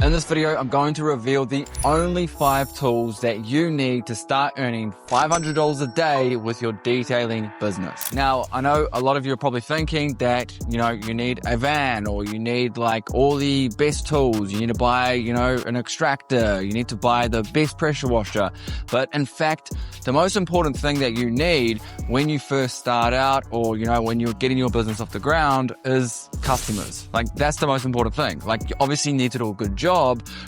In this video, I'm going to reveal the only 5 tools that you need to start earning $500 a day with your detailing business. Now, I know a lot of you are probably thinking that, you need a van, or you need like all the best tools. You need to buy, an extractor. You need to buy the best pressure washer. But in fact, the most important thing that you need when you first start out, or, when you're getting your business off the ground, is customers. Like, that's the most important thing. Like, you obviously need to do a good job,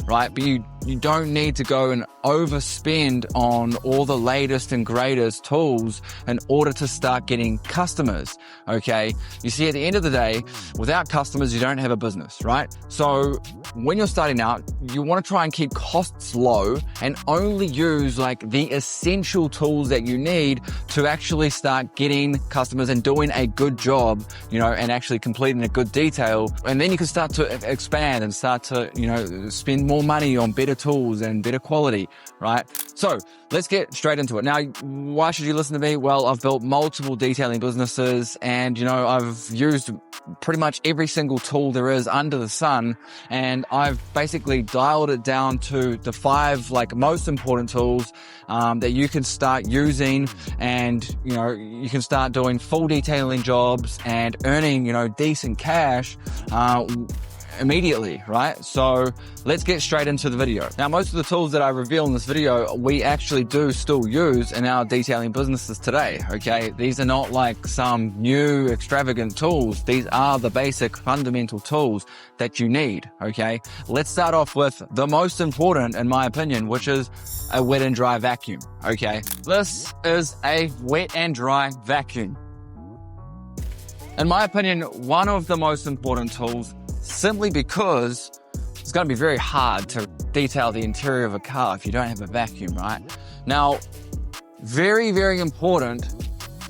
right? But you don't need to go and overspend on all the latest and greatest tools in order to start getting customers, okay? You see, at the end of the day, without customers, you don't have a business, right? So when you're starting out, you want to try and keep costs low and only use like the essential tools that you need to actually start getting customers and doing a good job, and actually completing a good detail. And then you can start to expand and start to, spend more money on better tools and better quality, right? So let's get straight into it. Now, why should you listen to me? Well, I've built multiple detailing businesses, and, I've used pretty much every single tool there is under the sun, and I've basically dialed it down to the 5 most important tools that you can start using, and you can start doing full detailing jobs and earning decent cash immediately, right? So let's get straight into the video. Now, most of the tools that I reveal in this video, we actually do still use in our detailing businesses today, okay? These are not like some new extravagant tools. These are the basic fundamental tools that you need, okay? Let's start off with the most important, in my opinion, which is a wet and dry vacuum, okay? This is a wet and dry vacuum. In my opinion, one of the most important tools, simply because it's going to be very hard to detail the interior of a car if you don't have a vacuum, right? Now, very, very important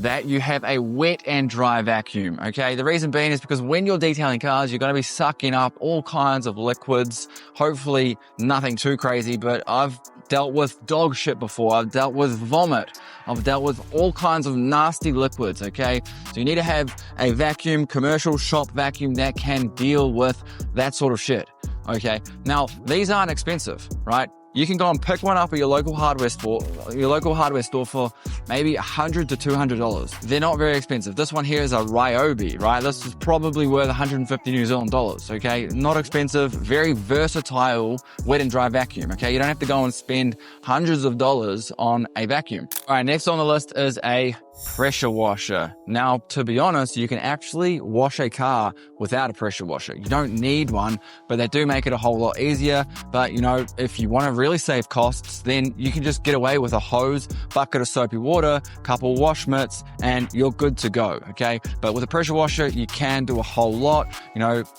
that you have a wet and dry vacuum, okay? The reason being is because when you're detailing cars, you're going to be sucking up all kinds of liquids, hopefully nothing too crazy, but I've dealt with dog shit before. I've dealt with vomit. I've dealt with all kinds of nasty liquids, okay? So you need to have a vacuum, commercial shop vacuum that can deal with that sort of shit, okay? Now, these aren't expensive, right? You can go and pick one up at your local hardware store for maybe $100 to $200. They're not very expensive. This one here is a Ryobi, right? This is probably worth 150 New Zealand dollars, okay? Not expensive, very versatile wet and dry vacuum, okay? You don't have to go and spend hundreds of dollars on a vacuum. All right, next on the list is a pressure washer. Now, to be honest, you can actually wash a car without a pressure washer. You don't need one, but they do make it a whole lot easier. But, if you want to really save costs, then you can just get away with a hose, bucket of soapy water, couple wash mitts, and you're good to go, okay? But with a pressure washer, you can do a whole lot,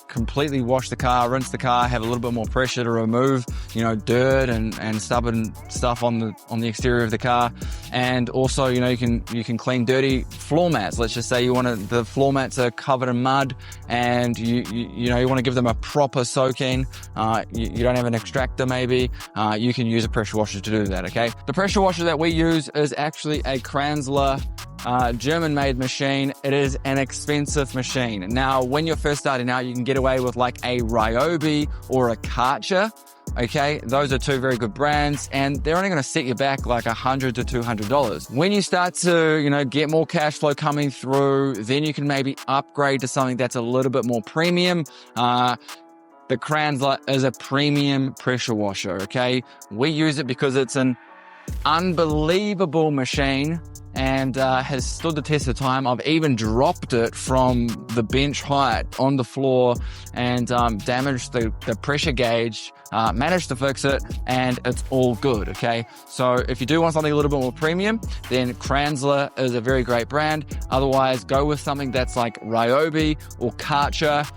completely wash the car, rinse the car, have a little bit more pressure to remove, dirt and stubborn stuff on the exterior of the car. And also, you can clean dirty floor mats. Let's just say the floor mats are covered in mud, and you want to give them a proper soaking. You don't have an extractor maybe. You can use a pressure washer to do that, okay? The pressure washer that we use is actually a Kranzler German-made machine. It is an expensive machine. Now, when you're first starting out, you can get away with like a Ryobi or a Karcher. Okay, those are 2 very good brands, and they're only going to set you back like $100 to $200. When you start to, get more cash flow coming through, then you can maybe upgrade to something that's a little bit more premium. The Kranzler is a premium pressure washer, okay? We use it because it's an unbelievable machine and has stood the test of time. I've even dropped it from the bench height on the floor and damaged the pressure gauge, managed to fix it, and it's all good, okay? So if you do want something a little bit more premium, then Kranzler is a very great brand. Otherwise, go with something that's like Ryobi or Karcher.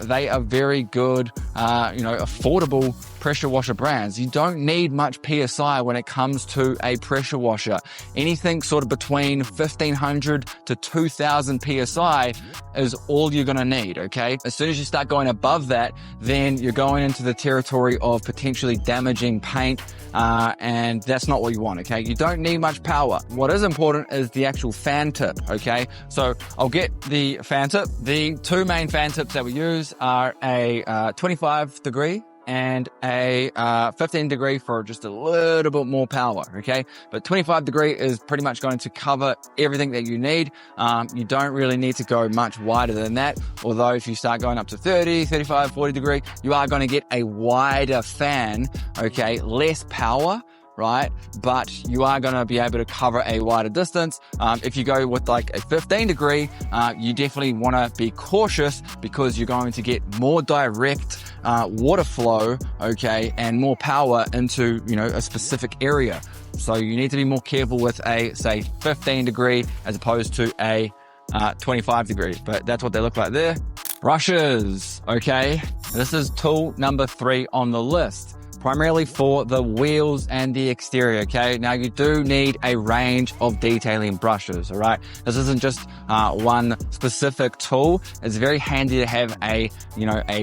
They are very good, affordable pressure washer brands. You don't need much PSI when it comes to a pressure washer. Anything sort of between 1500 to 2000 PSI is all you're going to need, okay? As soon as you start going above that, then you're going into the territory of potentially damaging paint, and that's not what you want, okay? You don't need much power. What is important is the actual fan tip, okay? So I'll get the fan tip. The 2 main fan tips that we use are a 25 degree and a 15 degree for just a little bit more power, okay? But 25 degree is pretty much going to cover everything that you need. You don't really need to go much wider than that, although if you start going up to 30, 35, 40 degree, you are going to get a wider fan, okay? Less power, right? But you are going to be able to cover a wider distance. If you go with like a 15 degree, you definitely want to be cautious because you're going to get more direct water flow, okay, and more power into, you know, a specific area. So you need to be more careful with a, say, 15 degree as opposed to a 25 degree, but that's what they look like there. Brushes, okay? This is tool number 3 on the list, primarily for the wheels and the exterior, okay? Now you do need a range of detailing brushes, all right? This isn't just one specific tool. It's very handy to have a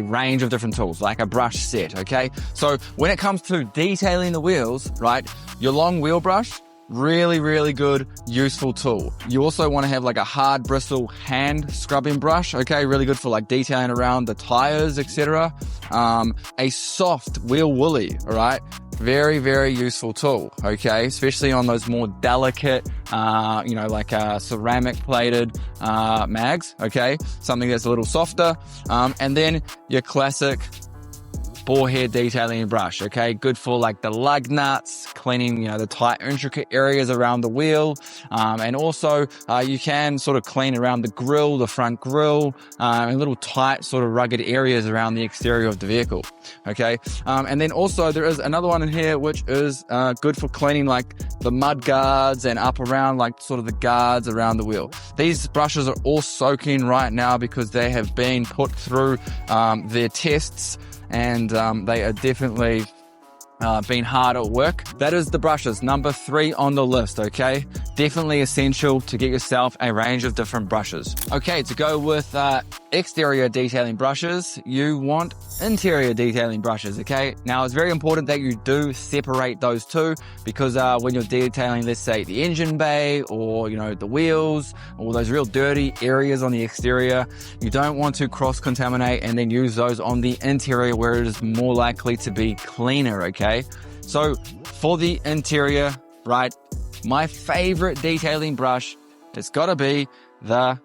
range of different tools, like a brush set, okay? So when it comes to detailing the wheels, right, your long wheel brush, really good, useful tool. You also want to have like a hard bristle hand scrubbing brush, okay? Really good for like detailing around the tires, etc. A soft wheel woolly, all right? Very useful tool, okay? Especially on those more delicate, like ceramic plated mags, okay? Something that's a little softer. And then your classic bore hair detailing brush, okay? Good for like the lug nuts, cleaning, the tight, intricate areas around the wheel. And also you can sort of clean around the grille, the front grille, and little tight sort of rugged areas around the exterior of the vehicle, okay? And then also there is another one in here which is good for cleaning like the mud guards and up around like sort of the guards around the wheel. These brushes are all soaking right now because they have been put through their tests, and they are definitely been hard at work. That is the brushes, number 3 on the list, okay? Definitely essential to get yourself a range of different brushes. Okay, to go with exterior detailing brushes, you want interior detailing brushes, okay? Now, it's very important that you do separate those two because when you're detailing, let's say, the engine bay or, the wheels or those real dirty areas on the exterior, you don't want to cross-contaminate and then use those on the interior where it is more likely to be cleaner, okay? So for the interior, right, my favorite detailing brush, it's got to be the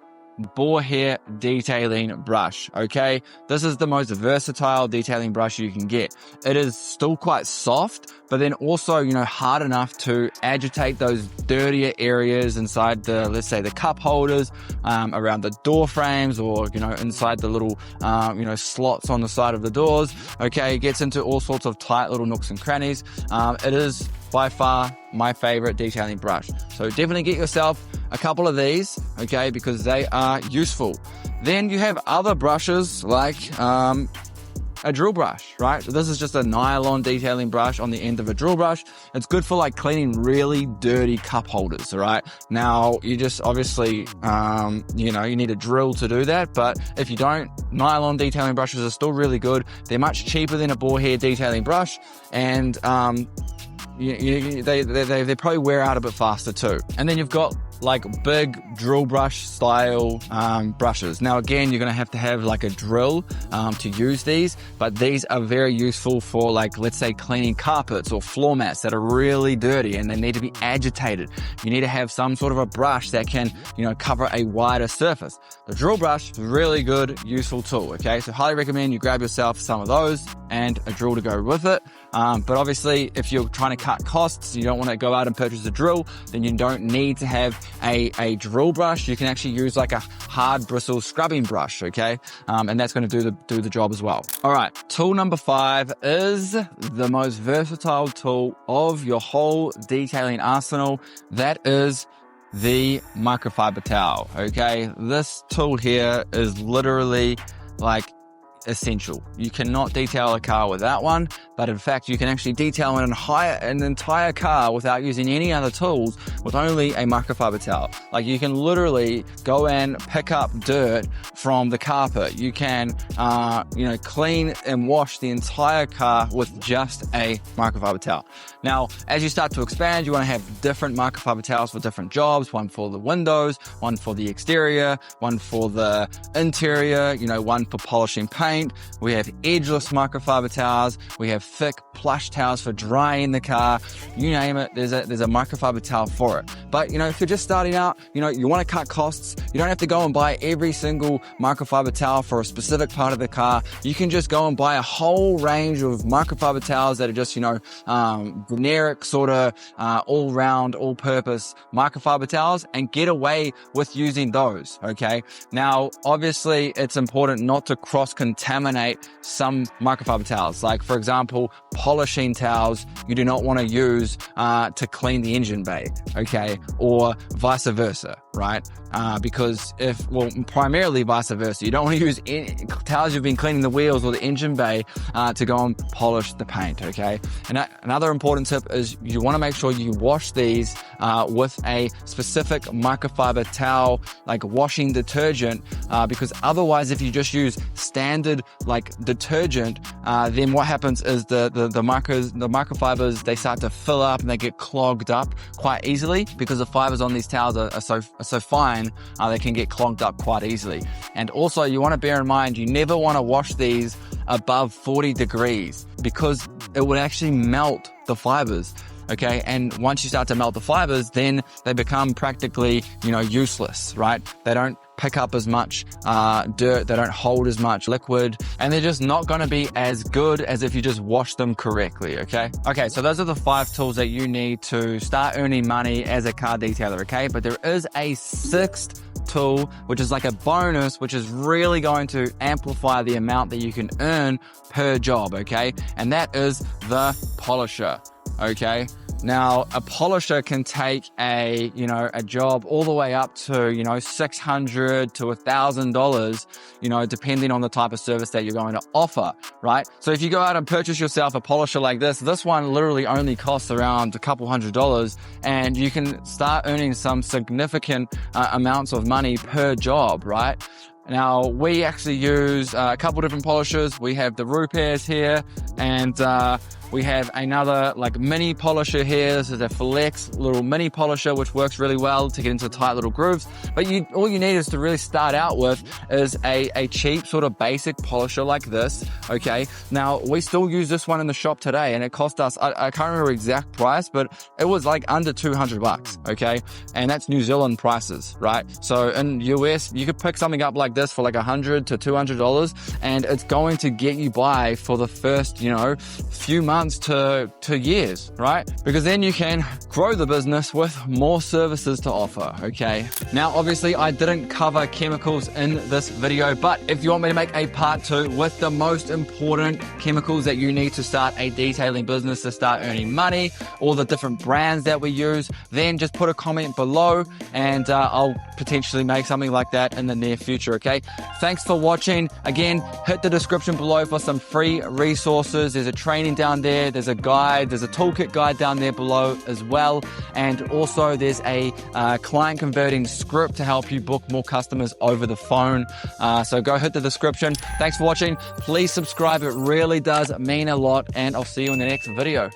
bore hair detailing brush, okay? This is the most versatile detailing brush you can get. It is still quite soft, but then also, hard enough to agitate those dirtier areas inside the, let's say, the cup holders, around the door frames or, inside the little, slots on the side of the doors, okay? It gets into all sorts of tight little nooks and crannies. It is by far my favorite detailing brush. So definitely get yourself a couple of these, okay, because they are useful. Then you have other brushes like a drill brush, right? So this is just a nylon detailing brush on the end of a drill brush. It's good for like cleaning really dirty cup holders, all right? Now, you just obviously, you need a drill to do that, but if you don't, nylon detailing brushes are still really good. They're much cheaper than a bore hair detailing brush, and they probably wear out a bit faster too. And then you've got like big drill brush style brushes. Now again, you're gonna have to have like a drill to use these, but these are very useful for like, let's say, cleaning carpets or floor mats that are really dirty and they need to be agitated. You need to have some sort of a brush that can, cover a wider surface. The drill brush is a really good, useful tool, okay? So highly recommend you grab yourself some of those and a drill to go with it. But obviously, if you're trying to cut costs, you don't want to go out and purchase a drill, then you don't need to have a drill brush. You can actually use like a hard bristle scrubbing brush, okay? And that's going to do the job as well. All right, tool number 5 is the most versatile tool of your whole detailing arsenal. That is the microfiber towel, okay? This tool here is literally like essential. You cannot detail a car without one, but in fact, you can actually detail an entire car without using any other tools with only a microfiber towel. Like, you can literally go and pick up dirt from the carpet. You can, clean and wash the entire car with just a microfiber towel. Now, as you start to expand, you want to have different microfiber towels for different jobs. One for the windows, one for the exterior, one for the interior, one for polishing paint, paint, we have edgeless microfiber towels, we have thick plush towels for drying the car. You name it, there's a microfiber towel for it. But if you're just starting out, you want to cut costs, you don't have to go and buy every single microfiber towel for a specific part of the car. You can just go and buy a whole range of microfiber towels that are just generic sort of all-round, all-purpose microfiber towels, and get away with using those. Okay, now obviously it's important not to cross-contaminate some microfiber towels. Like, for example, polishing towels you do not want to use to clean the engine bay, okay, or vice versa, right? Because primarily vice versa. You don't want to use towels you've been cleaning the wheels or the engine bay to go and polish the paint, okay? And another important tip is you want to make sure you wash these with a specific microfiber towel, like washing detergent, because otherwise if you just use standard like detergent, then what happens is the microfibers, they start to fill up and they get clogged up quite easily because the fibers on these towels are so fine, they can get clogged up quite easily. And also you want to bear in mind, you never want to wash these above 40 degrees because it would actually melt the fibers. Okay, and once you start to melt the fibers, then they become practically, useless, right? They don't pick up as much dirt, they don't hold as much liquid, and they're just not going to be as good as if you just wash them correctly, okay? Okay, so those are the 5 tools that you need to start earning money as a car detailer, okay? But there is a 6th tool, which is like a bonus, which is really going to amplify the amount that you can earn per job, okay? And that is the polisher. Okay, now a polisher can take a job all the way up to $600 to $1,000, depending on the type of service that you're going to offer, right? So if you go out and purchase yourself a polisher like this one literally only costs around a couple $100, and you can start earning some significant amounts of money per job, right? Now, we actually use a couple different polishers. We have the Rupairs here, and we have another like mini polisher here. This is a Flex little mini polisher, which works really well to get into tight little grooves. But all you need is to really start out with is a cheap sort of basic polisher like this, okay? Now, we still use this one in the shop today, and it cost us, I can't remember the exact price, but it was like under $200, okay? And that's New Zealand prices, right? So in US, you could pick something up like this for like $100 to $200, and it's going to get you by for the first, few months to years, right? Because then you can grow the business with more services to offer, okay? Now, obviously, I didn't cover chemicals in this video, but if you want me to make a part 2 with the most important chemicals that you need to start a detailing business to start earning money, all the different brands that we use, then just put a comment below and I'll potentially make something like that in the near future, okay? Thanks for watching. Again, hit the description below for some free resources. There's a training down there. There's a guide, there's a toolkit guide down there below as well. And also there's a client converting script to help you book more customers over the phone. So go hit the description. Thanks for watching. Please subscribe. It really does mean a lot. And I'll see you in the next video.